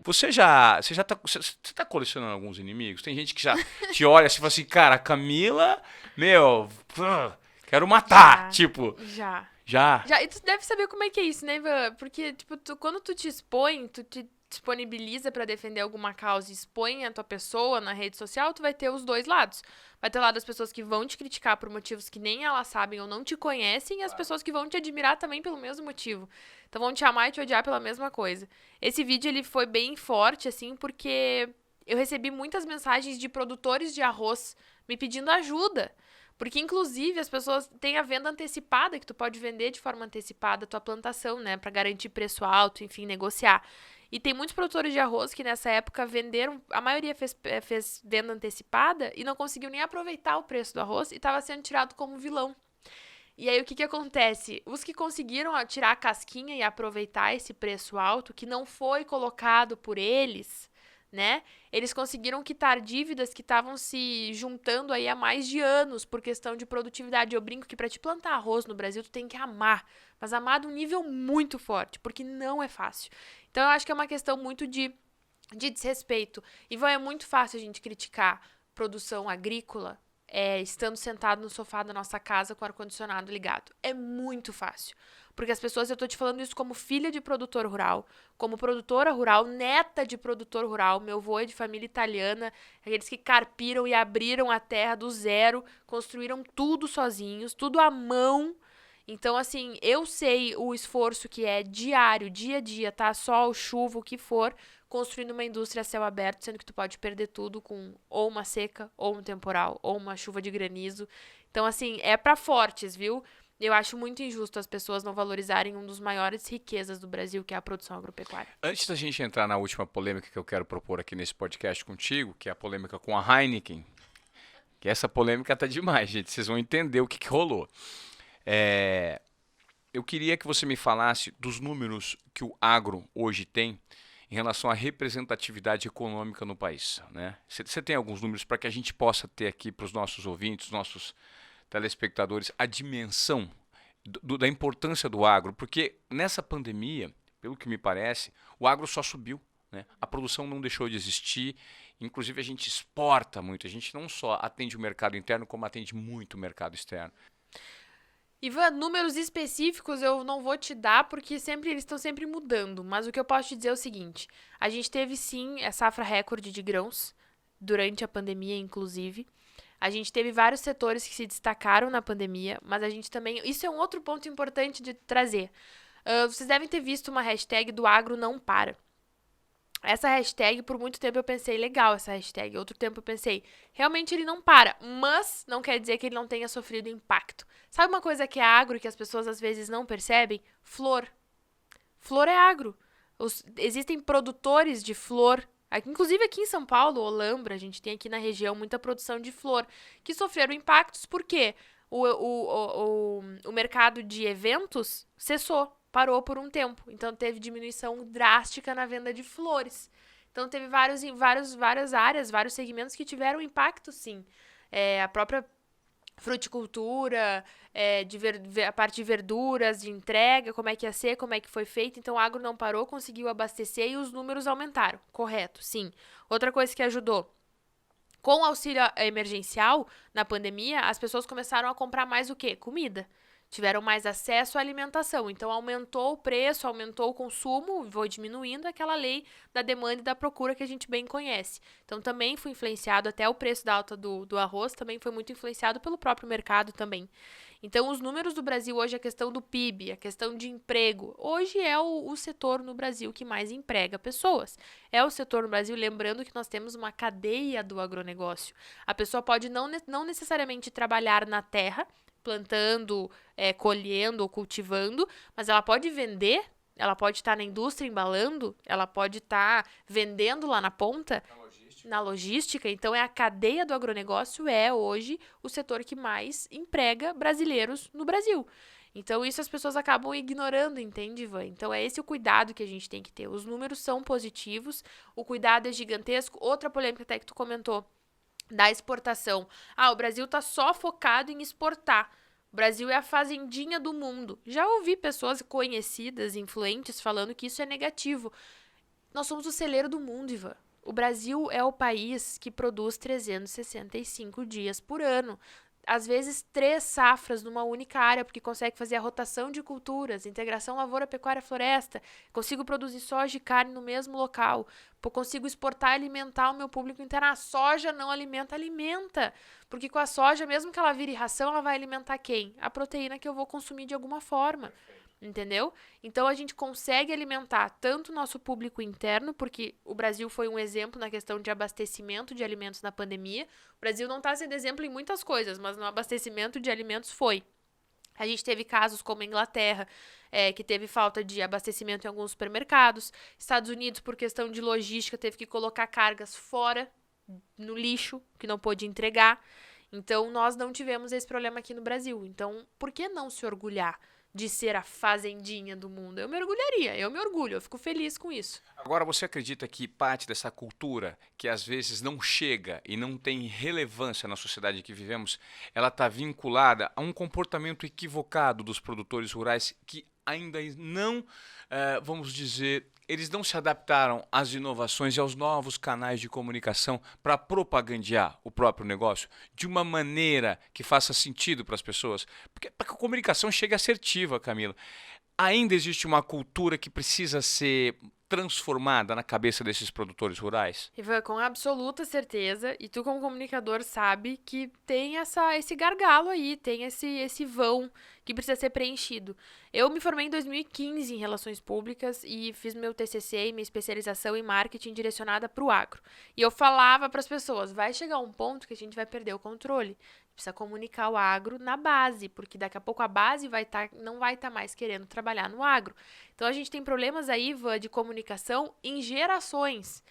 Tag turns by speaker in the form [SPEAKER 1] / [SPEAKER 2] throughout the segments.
[SPEAKER 1] Você tá colecionando alguns inimigos? Tem gente que já te olha assim e fala assim, cara, a Camila, quero matar.
[SPEAKER 2] Já,
[SPEAKER 1] Tipo,
[SPEAKER 2] já.
[SPEAKER 1] já.
[SPEAKER 2] Já, e tu deve saber como é que é isso, né, Ivan? Porque, tipo, quando tu te expõe, tu te disponibiliza pra defender alguma causa e expõe a tua pessoa na rede social, tu vai ter os dois lados. Vai ter o lado das pessoas que vão te criticar por motivos que nem elas sabem ou não te conhecem, e as pessoas que vão te admirar também pelo mesmo motivo. Então vão te amar e te odiar pela mesma coisa. Esse vídeo, ele foi bem forte, assim, porque eu recebi muitas mensagens de produtores de arroz me pedindo ajuda. Porque, inclusive, as pessoas têm a venda antecipada, que tu pode vender de forma antecipada a tua plantação, né? Pra garantir preço alto, enfim, negociar. E tem muitos produtores de arroz que nessa época venderam, a maioria fez venda antecipada e não conseguiu nem aproveitar o preço do arroz e estava sendo tirado como vilão. E aí o que acontece? Os que conseguiram tirar a casquinha e aproveitar esse preço alto, que não foi colocado por eles, né? Eles conseguiram quitar dívidas que estavam se juntando aí há mais de anos por questão de produtividade. Eu brinco que para te plantar arroz no Brasil tu tem que amar, mas amar de um nível muito forte, porque não é fácil. Então eu acho que é uma questão muito de desrespeito. Ivan, é muito fácil a gente criticar produção agrícola estando sentado no sofá da nossa casa com o ar-condicionado ligado. É muito fácil. Porque as pessoas, eu tô te falando isso como filha de produtor rural, como produtora rural, neta de produtor rural. Meu avô é de família italiana, aqueles que carpiram e abriram a terra do zero, construíram tudo sozinhos, tudo à mão. Então, assim, eu sei o esforço que é diário, dia a dia, tá? Sol, chuva, o que for, construindo uma indústria a céu aberto, sendo que tu pode perder tudo com ou uma seca, ou um temporal, ou uma chuva de granizo. Então, assim, é pra fortes, viu? Eu acho muito injusto as pessoas não valorizarem um dos maiores riquezas do Brasil, que é a produção agropecuária.
[SPEAKER 1] Antes da gente entrar na última polêmica que eu quero propor aqui nesse podcast contigo, que é a polêmica com a Heineken, que essa polêmica tá demais, gente. Vocês vão entender o que rolou. Eu queria que você me falasse dos números que o agro hoje tem em relação à representatividade econômica no país, né? Você tem alguns números para que a gente possa ter aqui para os nossos ouvintes, nossos telespectadores, a dimensão da importância do agro, porque nessa pandemia, pelo que me parece, o agro só subiu, né? A produção não deixou de existir, inclusive a gente exporta muito, a gente não só atende o mercado interno, como atende muito o mercado externo.
[SPEAKER 2] Ivan, números específicos eu não vou te dar porque eles estão sempre mudando, mas o que eu posso te dizer é o seguinte: a gente teve sim a safra recorde de grãos durante a pandemia, inclusive. A gente teve vários setores que se destacaram na pandemia, mas a gente também. Isso é um outro ponto importante de trazer. Vocês devem ter visto uma hashtag do agro não para. Essa hashtag, por muito tempo eu pensei, legal essa hashtag. Outro tempo eu pensei, realmente ele não para, mas não quer dizer que ele não tenha sofrido impacto. Sabe uma coisa que é agro que as pessoas às vezes não percebem? Flor. Flor é agro. Existem produtores de flor. Inclusive aqui em São Paulo, Olambra, a gente tem aqui na região muita produção de flor, que sofreram impactos porque o mercado de eventos cessou, parou por um tempo. Então teve diminuição drástica na venda de flores. Então teve várias áreas, vários segmentos que tiveram impacto, sim. A própria fruticultura, a parte de verduras, de entrega, como é que ia ser, como é que foi feito. Então, o agro não parou, conseguiu abastecer e os números aumentaram. Correto, sim. Outra coisa que ajudou. Com o auxílio emergencial, na pandemia, as pessoas começaram a comprar mais o quê? Comida. Tiveram mais acesso à alimentação. Então, aumentou o preço, aumentou o consumo, foi diminuindo aquela lei da demanda e da procura que a gente bem conhece. Então, também foi influenciado, até o preço da alta do arroz também foi muito influenciado pelo próprio mercado também. Então, os números do Brasil hoje, a questão do PIB, a questão de emprego, hoje é o setor no Brasil que mais emprega pessoas. É o setor no Brasil, lembrando que nós temos uma cadeia do agronegócio. A pessoa pode não necessariamente trabalhar na terra, plantando, colhendo ou cultivando, mas ela pode vender, ela pode estar na indústria embalando, ela pode estar vendendo lá na ponta, na logística. Então, a cadeia do agronegócio é hoje o setor que mais emprega brasileiros no Brasil. Então, isso as pessoas acabam ignorando, entende, Ivan? Então, é esse o cuidado que a gente tem que ter. Os números são positivos, o cuidado é gigantesco. Outra polêmica até que tu comentou, da exportação. O Brasil está só focado em exportar. O Brasil é a fazendinha do mundo. Já ouvi pessoas conhecidas, influentes, falando que isso é negativo. Nós somos o celeiro do mundo, Ivan. O Brasil é o país que produz 365 dias por ano. Às vezes, 3 safras numa única área, porque consegue fazer a rotação de culturas, integração lavoura, pecuária, floresta. Consigo produzir soja e carne no mesmo local. Consigo exportar e alimentar o meu público interno. A soja não alimenta, alimenta. Porque com a soja, mesmo que ela vire ração, ela vai alimentar quem? A proteína que eu vou consumir de alguma forma. Entendeu? Então a gente consegue alimentar tanto o nosso público interno, porque o Brasil foi um exemplo na questão de abastecimento de alimentos na pandemia. O Brasil não está sendo exemplo em muitas coisas, mas no abastecimento de alimentos foi. A gente teve casos como a Inglaterra, que teve falta de abastecimento em alguns supermercados. Estados Unidos, por questão de logística, teve que colocar cargas fora, no lixo, que não pôde entregar. Então, nós não tivemos esse problema aqui no Brasil. Então, por que não se orgulhar de ser a fazendinha do mundo? Eu me orgulharia, eu me orgulho, eu fico feliz com isso.
[SPEAKER 1] Agora, você acredita que parte dessa cultura, que às vezes não chega e não tem relevância na sociedade em que vivemos, ela está vinculada a um comportamento equivocado dos produtores rurais que ainda não, vamos dizer, eles não se adaptaram às inovações e aos novos canais de comunicação para propagandear o próprio negócio de uma maneira que faça sentido para as pessoas? Porque para que a comunicação chegue assertiva, Camila, ainda existe uma cultura que precisa ser transformada na cabeça desses produtores rurais?
[SPEAKER 2] Ivan, com absoluta certeza, e tu como comunicador sabe que tem esse gargalo aí, tem esse vão que precisa ser preenchido. Eu me formei em 2015 em Relações Públicas e fiz meu TCC e minha especialização em marketing direcionada para o agro. E eu falava para as pessoas, vai chegar um ponto que a gente vai perder o controle. Precisa comunicar o agro na base, porque daqui a pouco a base não vai estar mais querendo trabalhar no agro. Então a gente tem problemas aí, Ivan, de comunicação em gerações.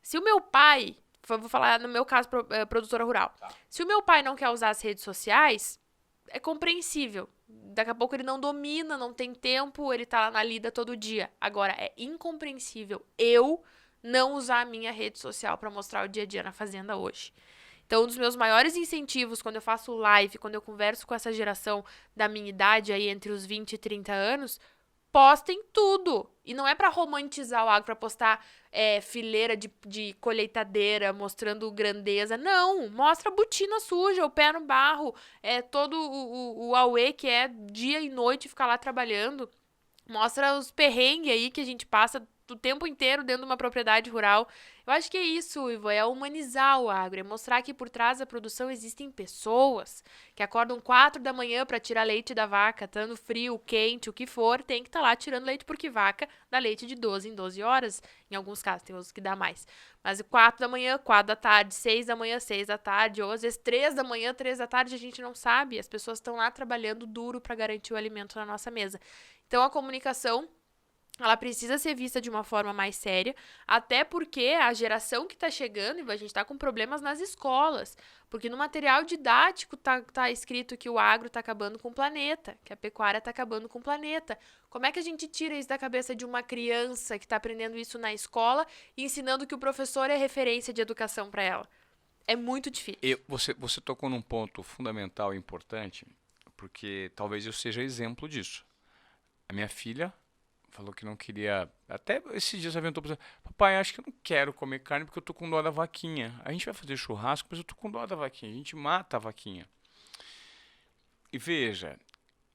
[SPEAKER 2] Se o meu pai, vou falar no meu caso, produtora rural, se o meu pai não quer usar as redes sociais, é compreensível. Daqui a pouco ele não domina, não tem tempo, ele tá lá na lida todo dia. Agora, é incompreensível eu não usar a minha rede social para mostrar o dia a dia na fazenda hoje. Então, um dos meus maiores incentivos quando eu faço live, quando eu converso com essa geração da minha idade, aí entre os 20 e 30 anos, postem tudo. E não é para romantizar o agro, para postar fileira de colheitadeira, mostrando grandeza. Não, mostra a botina suja, o pé no barro, todo o auê que é dia e noite ficar lá trabalhando. Mostra os perrengues aí que a gente passa o tempo inteiro dentro de uma propriedade rural. Eu acho que é isso, Ivo, é humanizar o agro, é mostrar que por trás da produção existem pessoas que acordam 4 da manhã para tirar leite da vaca, estando frio, quente, o que for, tem que estar lá tirando leite, porque vaca dá leite de 12 em 12 horas, em alguns casos, tem outros que dá mais. Mas 4 da manhã, 4 da tarde, 6 da manhã, 6 da tarde, ou às vezes 3 da manhã, 3 da tarde, a gente não sabe, as pessoas estão lá trabalhando duro para garantir o alimento na nossa mesa. Então a comunicação, ela precisa ser vista de uma forma mais séria, até porque a geração que está chegando, e a gente está com problemas nas escolas, porque no material didático tá escrito que o agro está acabando com o planeta, que a pecuária está acabando com o planeta. Como é que a gente tira isso da cabeça de uma criança que está aprendendo isso na escola e ensinando que o professor é referência de educação para ela? É muito difícil.
[SPEAKER 1] Você tocou num ponto fundamental e importante, porque talvez eu seja exemplo disso. A minha filha falou que não queria. Até esses dias aventou para papai, acho que eu não quero comer carne porque eu tô com dó da vaquinha. A gente vai fazer churrasco, mas eu tô com dó da vaquinha. A gente mata a vaquinha. E veja,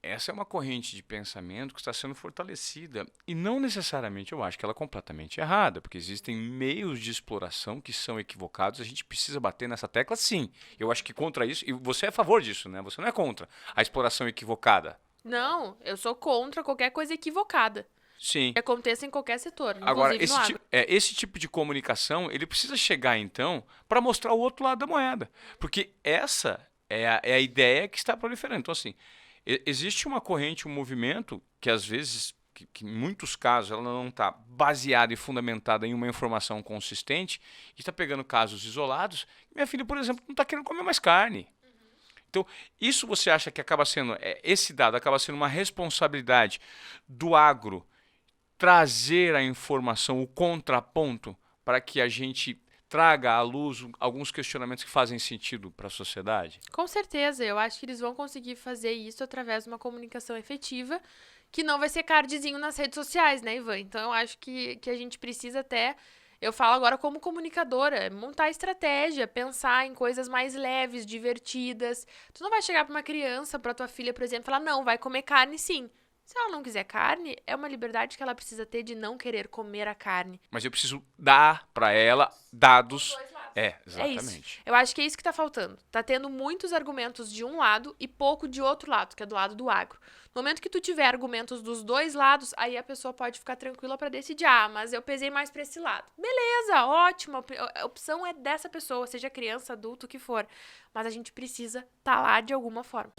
[SPEAKER 1] essa é uma corrente de pensamento que está sendo fortalecida. E não necessariamente eu acho que ela é completamente errada, porque existem meios de exploração que são equivocados. A gente precisa bater nessa tecla, sim. Eu acho que contra isso. E você é a favor disso, né? Você não é contra a exploração equivocada.
[SPEAKER 2] Não, eu sou contra qualquer coisa equivocada.
[SPEAKER 1] Sim.
[SPEAKER 2] Que aconteça em qualquer setor,
[SPEAKER 1] Agora,
[SPEAKER 2] inclusive no agro.
[SPEAKER 1] esse tipo de comunicação, ele precisa chegar, então, para mostrar o outro lado da moeda. Porque essa é a ideia que está proliferando. Então, assim, existe uma corrente, um movimento que, às vezes, que em muitos casos, ela não está baseada e fundamentada em uma informação consistente, e está pegando casos isolados. Minha filha, por exemplo, não está querendo comer mais carne. Então, isso você acha que acaba sendo, esse dado acaba sendo uma responsabilidade do agro trazer a informação, o contraponto, para que a gente traga à luz alguns questionamentos que fazem sentido para a sociedade?
[SPEAKER 2] Com certeza, eu acho que eles vão conseguir fazer isso através de uma comunicação efetiva, que não vai ser cardzinho nas redes sociais, né, Ivan? Então eu acho que a gente precisa até, eu falo agora como comunicadora, montar estratégia, pensar em coisas mais leves, divertidas. Tu não vai chegar pra uma criança, pra tua filha, por exemplo, e falar, não, vai comer carne sim. Se ela não quiser carne, é uma liberdade que ela precisa ter de não querer comer a carne.
[SPEAKER 1] Mas eu preciso dar para ela dados. É,
[SPEAKER 2] É isso.
[SPEAKER 1] exatamente.
[SPEAKER 2] Eu acho que é isso que tá faltando. Tá tendo muitos argumentos de um lado e pouco de outro lado, que é do lado do agro. No momento que tu tiver argumentos dos dois lados, aí a pessoa pode ficar tranquila pra decidir, mas eu pesei mais pra esse lado. Beleza, ótimo, a opção é dessa pessoa, seja criança, adulto, o que for. Mas a gente precisa tá lá de alguma forma.